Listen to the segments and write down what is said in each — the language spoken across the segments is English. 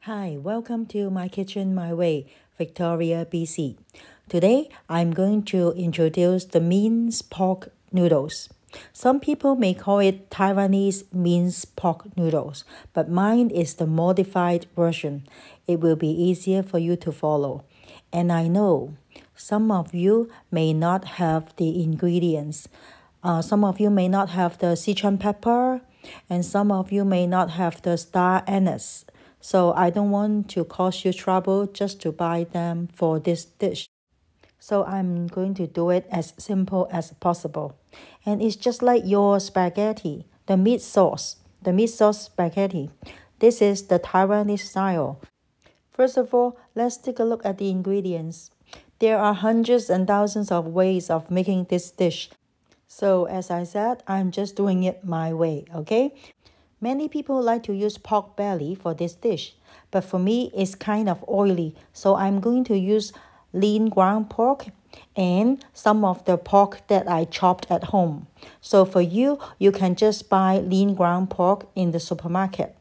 Hi, welcome to My Kitchen My Way, Victoria, BC. Today, I'm going to introduce the minced pork noodles. Some people may call it Taiwanese minced pork noodles, but mine is the modified version. It will be easier for you to follow. And I know some of you may not have the ingredients. Some of you may not have the Sichuan pepper, and some of you may not have the star anise. So I don't want to cause you trouble just to buy them for this dish. So I'm going to do it as simple as possible. And it's just like your spaghetti, the meat sauce spaghetti. This is the Taiwanese style. First of all, let's take a look at the ingredients. There are hundreds and thousands of ways of making this dish. So as I said, I'm just doing it my way, okay? Many people like to use pork belly for this dish, but for me, it's kind of oily, so I'm going to use lean ground pork and some of the pork that I chopped at home. So for you, you can just buy lean ground pork in the supermarket.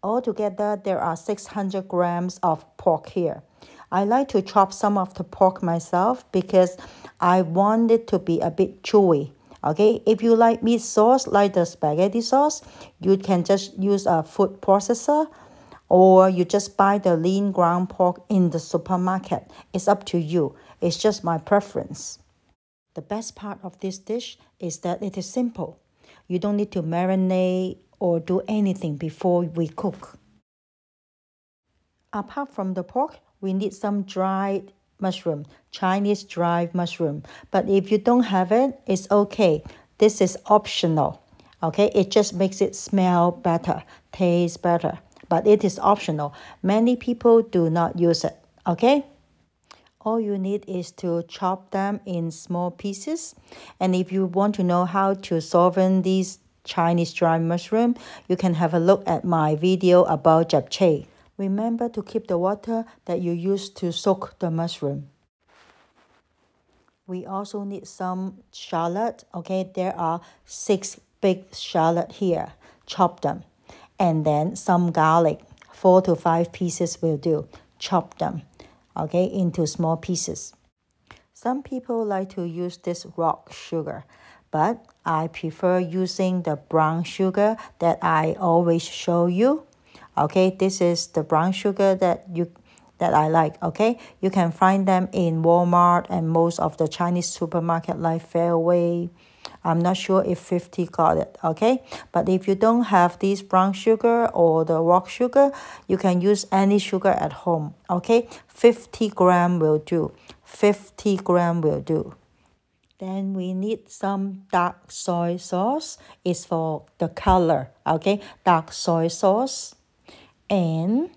Altogether, there are 600 grams of pork here. I like to chop some of the pork myself because I want it to be a bit chewy. Okay, if you like meat sauce like the spaghetti sauce, you can just use a food processor or you just buy the lean ground pork in the supermarket. It's up to you. It's just my preference. The best part of this dish is that it is simple. You don't need to marinate or do anything before we cook. Apart from the pork, we need some dried mushroom, Chinese dried mushroom. But if you don't have it, it's okay. This is optional. Okay, it just makes it smell better, taste better. But it is optional. Many people do not use it. Okay? All you need is to chop them in small pieces. And if you want to know how to soften these Chinese dried mushroom, you can have a look at my video about japchae. Remember to keep the water that you used to soak the mushroom. We also need some shallot. Okay, there are 6 big shallot here. Chop them. And then some garlic. 4 to 5 pieces will do. Chop them, okay, into small pieces. Some people like to use this rock sugar, but I prefer using the brown sugar that I always show you. Okay, this is the brown sugar that I like, okay? You can find them in Walmart and most of the Chinese supermarket like Fairway. I'm not sure if 50 got it, okay? But if you don't have this brown sugar or the rock sugar, you can use any sugar at home, okay? 50 gram will do. 50 gram will do. Then we need some dark soy sauce. It's for the color, okay? Dark soy sauce. And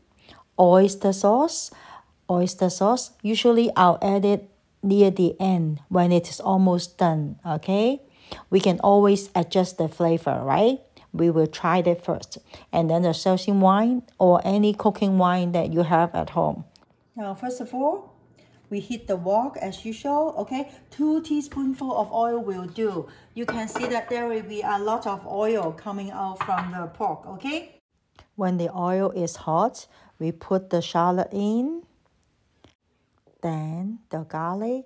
oyster sauce. Oyster sauce, usually I'll add it near the end when it is almost done, okay? We can always adjust the flavor, right? We will try that first. And then the Seltzer wine or any cooking wine that you have at home. Now, first of all, we heat the wok as usual, okay? 2 teaspoonfuls of oil will do. You can see that there will be a lot of oil coming out from the pork, okay? When the oil is hot, we put the shallot in, then the garlic,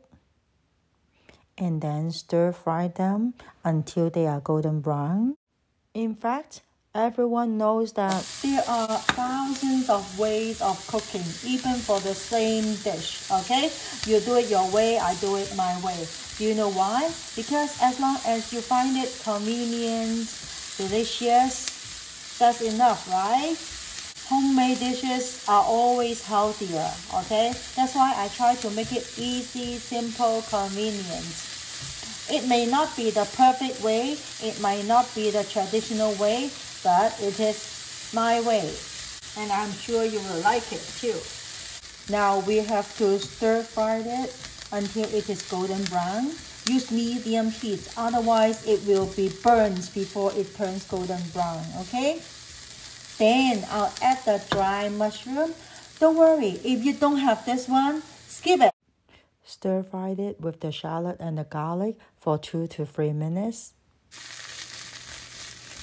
and then stir fry them until they are golden brown. In fact, everyone knows that there are thousands of ways of cooking, even for the same dish, okay? You do it your way, I do it my way. Do you know why? Because as long as you find it convenient, delicious, that's enough, right? Homemade dishes are always healthier, okay? That's why I try to make it easy, simple, convenient. It may not be the perfect way, it might not be the traditional way, but it is my way. And I'm sure you will like it too. Now we have to stir fry it until it is golden brown. Use medium heat, otherwise it will be burnt before it turns golden brown, okay? Then I'll add the dry mushroom. Don't worry, if you don't have this one, skip it. Stir fry it with the shallot and the garlic for 2 to 3 minutes.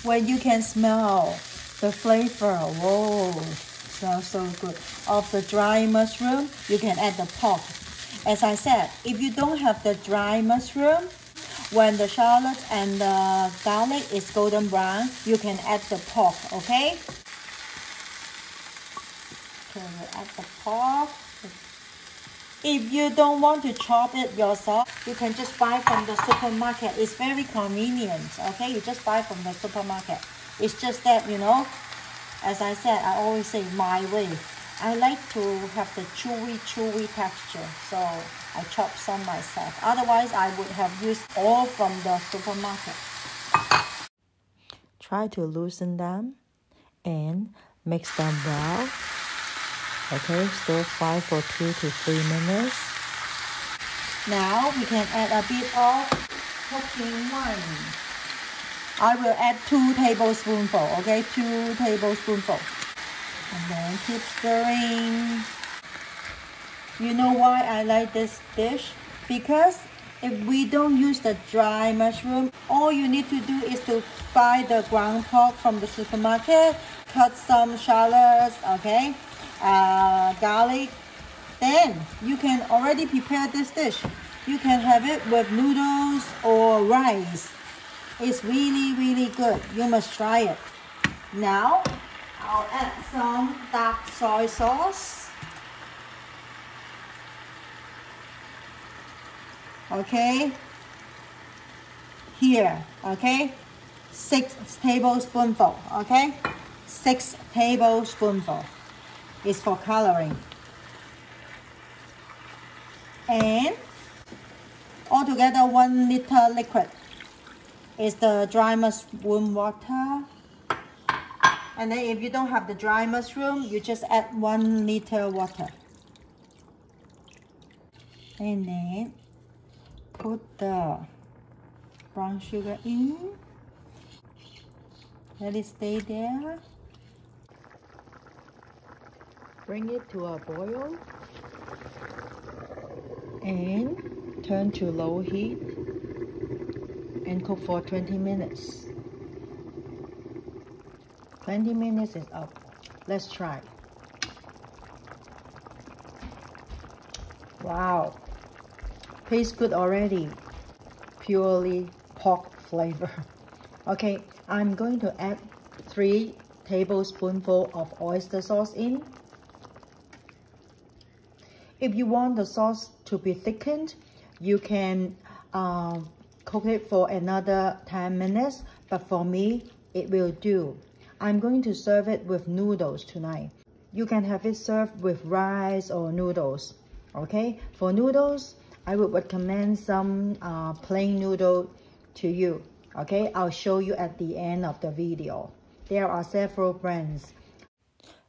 When you can smell the flavor, whoa, Smells so good. Of the dry mushroom, you can add the pork. As I said, if you don't have the dry mushroom, when the shallot and the garlic is golden brown, you can add the pork, okay? Okay, you add the pork. If you don't want to chop it yourself, you can just buy from the supermarket. It's very convenient, okay? You just buy from the supermarket. It's just that, you know, as I said, I always say my way. I like to have the chewy texture, so I chop some myself. Otherwise, I would have used all from the supermarket. Try to loosen them and mix them well. Okay, stir fry for 2 to 3 minutes. Now we can add a bit of cooking wine. I will add 2 tablespoonfuls, okay, 2 tablespoonfuls. And then keep stirring. You know why I like this dish? Because if we don't use the dry mushroom, all you need to do is to buy the ground pork from the supermarket, cut some shallots, okay, garlic. Then you can already prepare this dish. You can have it with noodles or rice. It's really good. You must try it. Now I'll add some dark soy sauce. Okay, here, okay, 6 tablespoonfuls, okay, 6 tablespoonfuls is for coloring. And altogether 1 liter liquid is the dry mushroom water. And then if you don't have the dry mushroom, you just add 1 liter water. And then put the brown sugar in. Let it stay there. Bring it to a boil. And turn to low heat and cook for 20 minutes. 20 minutes is up. Let's try. Wow, tastes good already. Purely pork flavor. Okay, I'm going to add 3 tablespoonfuls of oyster sauce in. If you want the sauce to be thickened, you can cook it for another 10 minutes, but for me, it will do. I'm going to serve it with noodles tonight. You can have it served with rice or noodles, okay? For noodles, I would recommend some plain noodle to you, okay? I'll show you at the end of the video. There are several brands.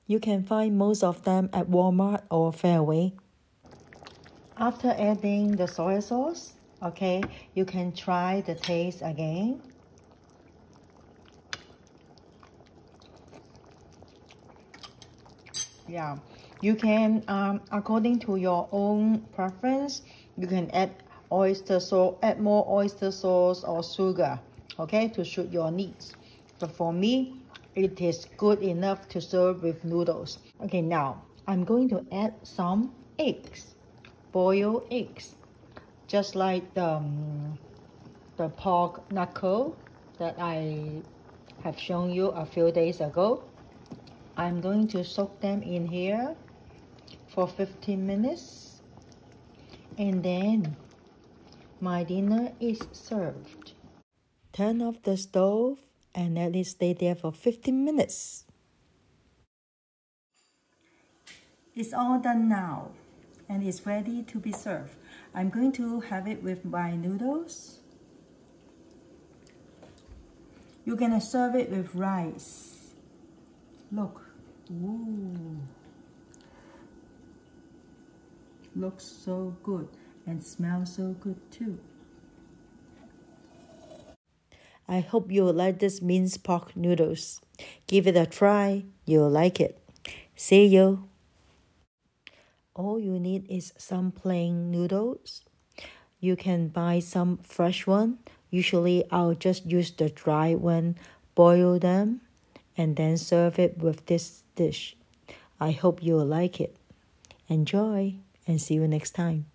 You can find most of them at Walmart or Fairway. After adding the soy sauce, okay, you can try the taste again. Yeah, you can, according to your own preference, you can add oyster sauce, add more oyster sauce or sugar, okay, to suit your needs. But for me, it is good enough to serve with noodles. Okay, now I'm going to add some eggs, boiled eggs, just like the pork knuckle that I have shown you a few days ago. I'm going to soak them in here for 15 minutes. And then my dinner is served. Turn off the stove and let it stay there for 15 minutes. It's all done now and it's ready to be served. I'm going to have it with my noodles. You're gonna serve it with rice. Look. Ooh. Looks so good and smells so good too. I hope you'll like this minced pork noodles. Give it a try, you'll like it. See you. All you need is some plain noodles. You can buy some fresh one. Usually I'll just use the dry one, boil them, and then serve it with this dish. I hope you will like it. Enjoy and see you next time.